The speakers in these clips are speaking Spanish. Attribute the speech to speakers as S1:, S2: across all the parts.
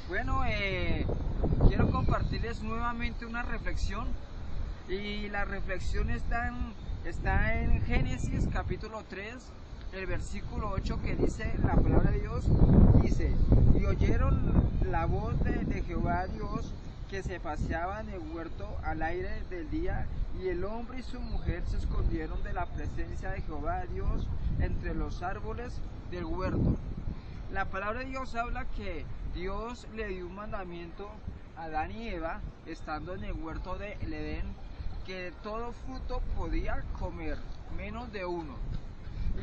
S1: Bueno, quiero compartirles nuevamente una reflexión y la reflexión está en Génesis capítulo 3, el versículo 8 que dice la palabra de Dios, dice: y oyeron la voz de Jehová Dios que se paseaba en el huerto al aire del día, y el hombre y su mujer se escondieron de la presencia de Jehová Dios entre los árboles del huerto. La palabra de Dios habla que Dios le dio un mandamiento a Adán y Eva, estando en el huerto del Edén, que todo fruto podía comer, menos de uno.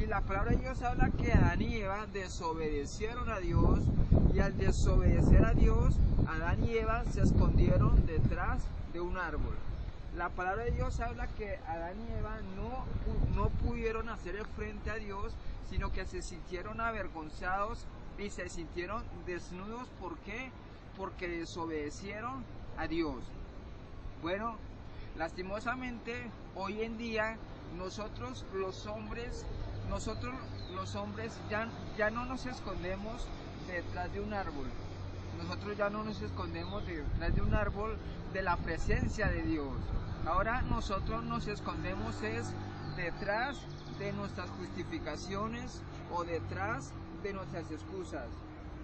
S1: Y la palabra de Dios habla que Adán y Eva desobedecieron a Dios, y al desobedecer a Dios, Adán y Eva se escondieron detrás de un árbol. La palabra de Dios habla que Adán y Eva no pudieron hacer frente a Dios, sino que se sintieron avergonzados y se sintieron desnudos. ¿Por qué? Porque desobedecieron a Dios. Bueno, lastimosamente hoy en día nosotros los hombres ya no nos escondemos detrás de un árbol. Nosotros ya no nos escondemos detrás de un árbol de la presencia de Dios. Ahora nosotros nos escondemos detrás de nuestras justificaciones o detrás de nuestras excusas.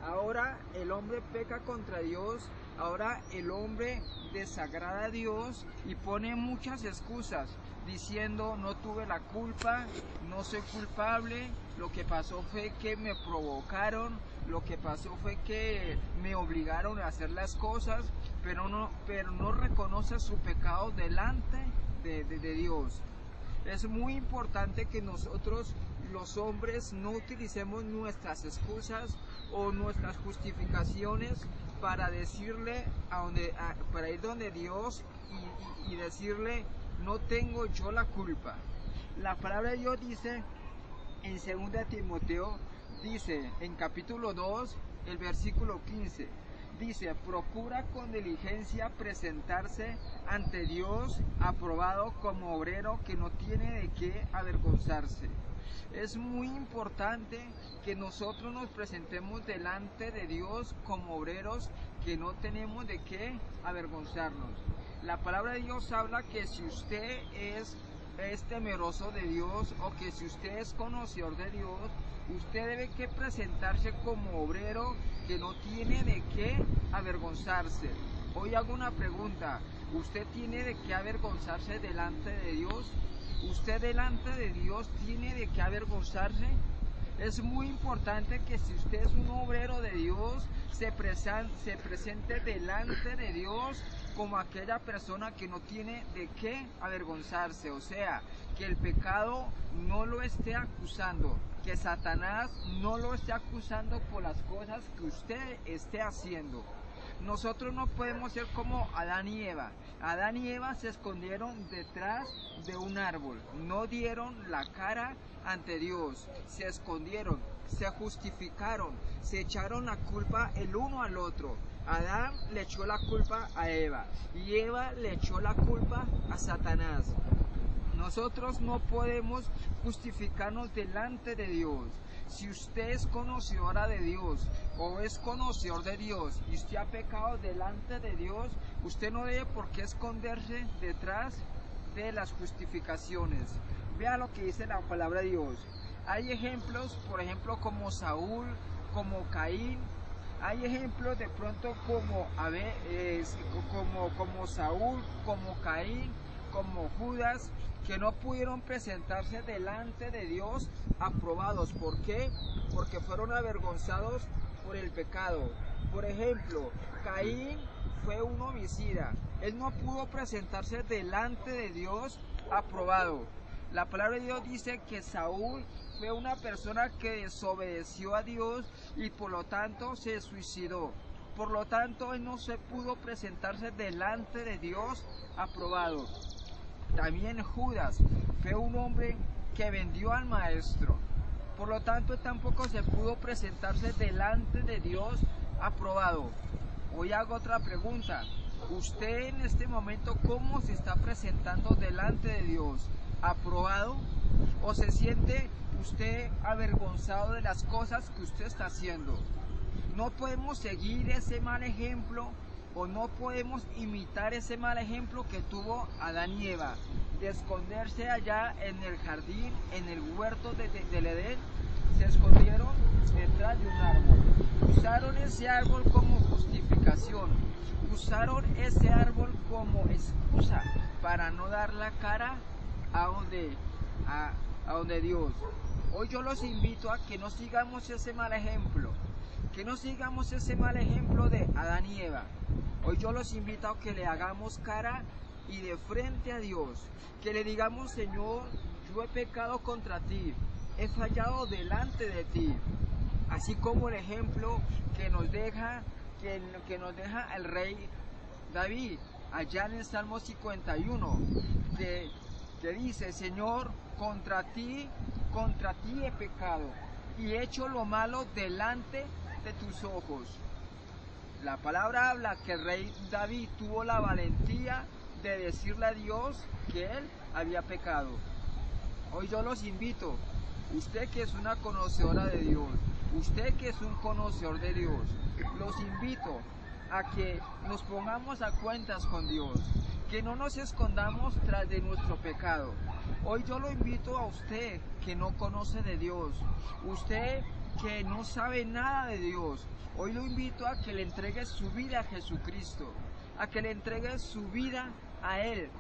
S1: Ahora el hombre peca contra Dios, ahora el hombre desagrada a Dios y pone muchas excusas, diciendo: no tuve la culpa, no soy culpable, lo que pasó fue que me provocaron, lo que pasó fue que me obligaron a hacer las cosas, pero no reconoce su pecado delante de Dios. Es muy importante que nosotros los hombres no utilicemos nuestras excusas o nuestras justificaciones para decirle para ir donde Dios y decirle: no tengo yo la culpa. La palabra de Dios dice en 2 Timoteo, dice en capítulo 2, el versículo 15, dice: procura con diligencia presentarse ante Dios aprobado como obrero que no tiene de qué avergonzarse. Es muy importante que nosotros nos presentemos delante de Dios como obreros que no tenemos de qué avergonzarnos. La palabra de Dios habla que si usted es temeroso de Dios, o que si usted es conocedor de Dios, usted debe que presentarse como obrero que no tiene de qué avergonzarse. Hoy hago una pregunta: ¿usted tiene de qué avergonzarse delante de Dios? ¿Usted delante de Dios tiene de qué avergonzarse? Es muy importante que si usted es un obrero de Dios, se presente delante de Dios como aquella persona que no tiene de qué avergonzarse. O sea, que el pecado no lo esté acusando, que Satanás no lo esté acusando por las cosas que usted esté haciendo. Nosotros no podemos ser como Adán y Eva. Adán y Eva se escondieron detrás de un árbol, no dieron la cara ante Dios, se escondieron, se justificaron, se echaron la culpa el uno al otro. Adán le echó la culpa a Eva y Eva le echó la culpa a Satanás. Nosotros no podemos justificarnos delante de Dios. Si usted es conocedora de Dios o es conocedor de Dios y usted ha pecado delante de Dios, usted no debe por qué esconderse detrás de las justificaciones. Vea lo que dice la palabra de Dios. Hay ejemplos, por ejemplo, como Saúl, como Caín. Hay ejemplos de pronto como Saúl, como Caín, como Judas, que no pudieron presentarse delante de Dios aprobados. ¿Por qué? Porque fueron avergonzados por el pecado. Por ejemplo, Caín fue un homicida. Él no pudo presentarse delante de Dios aprobado. La palabra de Dios dice que Saúl fue una persona que desobedeció a Dios y por lo tanto se suicidó. Por lo tanto, él no se pudo presentarse delante de Dios aprobado. También Judas fue un hombre que vendió al maestro. Por lo tanto, tampoco se pudo presentarse delante de Dios aprobado. Hoy hago otra pregunta. ¿Usted en este momento cómo se está presentando delante de Dios? ¿Aprobado? ¿O se siente usted avergonzado de las cosas que usted está haciendo? No podemos seguir ese mal ejemplo o no podemos imitar ese mal ejemplo que tuvo Adán y Eva, de esconderse allá en el jardín, en el huerto del Edén. Se escondieron detrás de un árbol. Usaron ese árbol como justificación. Usaron ese árbol como excusa para no dar la cara a donde Dios. Hoy yo los invito a que no sigamos ese mal ejemplo. Que no sigamos ese mal ejemplo de Adán y Eva. Hoy yo los invito a que le hagamos cara y de frente a Dios. Que le digamos: Señor, yo he pecado contra ti. He fallado delante de ti. Así como el ejemplo que nos deja el rey David allá en el Salmo 51, que dice: Señor, contra ti he pecado y he hecho lo malo delante de tus ojos. La palabra habla que el rey David tuvo la valentía de decirle a Dios que él había pecado. Hoy yo los invito, usted que es una conocedora de Dios, usted que es un conocedor de Dios, los invito a que nos pongamos a cuentas con Dios, que no nos escondamos tras de nuestro pecado. Hoy yo lo invito a usted que no conoce de Dios, usted que no sabe nada de Dios. Hoy lo invito a que le entregue su vida a Jesucristo, a que le entregue su vida a Él,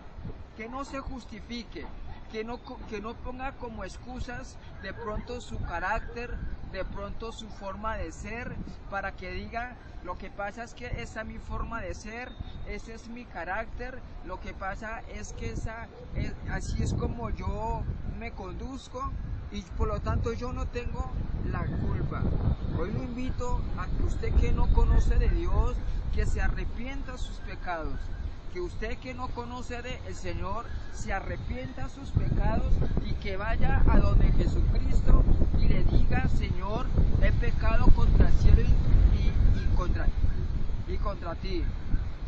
S1: que no se justifique, que no ponga como excusas de pronto su carácter, de pronto su forma de ser, para que diga: lo que pasa es que esa es mi forma de ser, ese es mi carácter, lo que pasa es que así es como yo me conduzco y por lo tanto yo no tengo la culpa. Hoy lo invito a que usted que no conoce de Dios, que se arrepienta de sus pecados. Que usted que no conoce del Señor se arrepienta de sus pecados y que vaya a donde Jesucristo y le diga: Señor, he pecado contra el cielo y contra ti.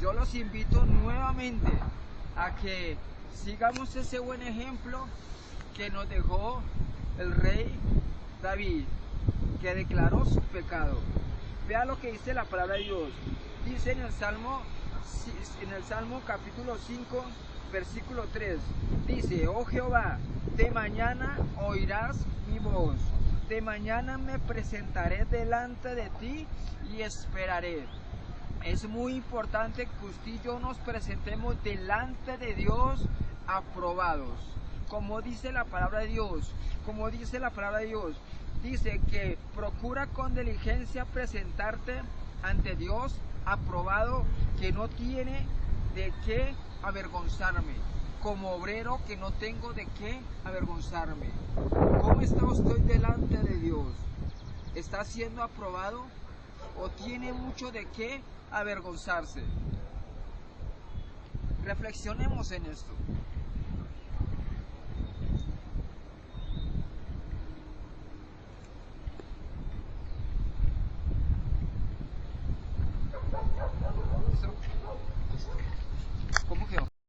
S1: Yo los invito nuevamente a que sigamos ese buen ejemplo que nos dejó el rey David, que declaró su pecado. Vea lo que dice la palabra de Dios. Dice en el Salmo capítulo 5, versículo 3, dice: Oh Jehová, de mañana oirás mi voz, de mañana me presentaré delante de ti y esperaré. Es muy importante que usted y yo nos presentemos delante de Dios aprobados, como dice la palabra de Dios, dice que procura con diligencia presentarte ante Dios aprobado, que no tiene de qué avergonzarme, como obrero que no tengo de qué avergonzarme. ¿Cómo está usted delante de Dios? ¿Está siendo aprobado o tiene mucho de qué avergonzarse? Reflexionemos en esto.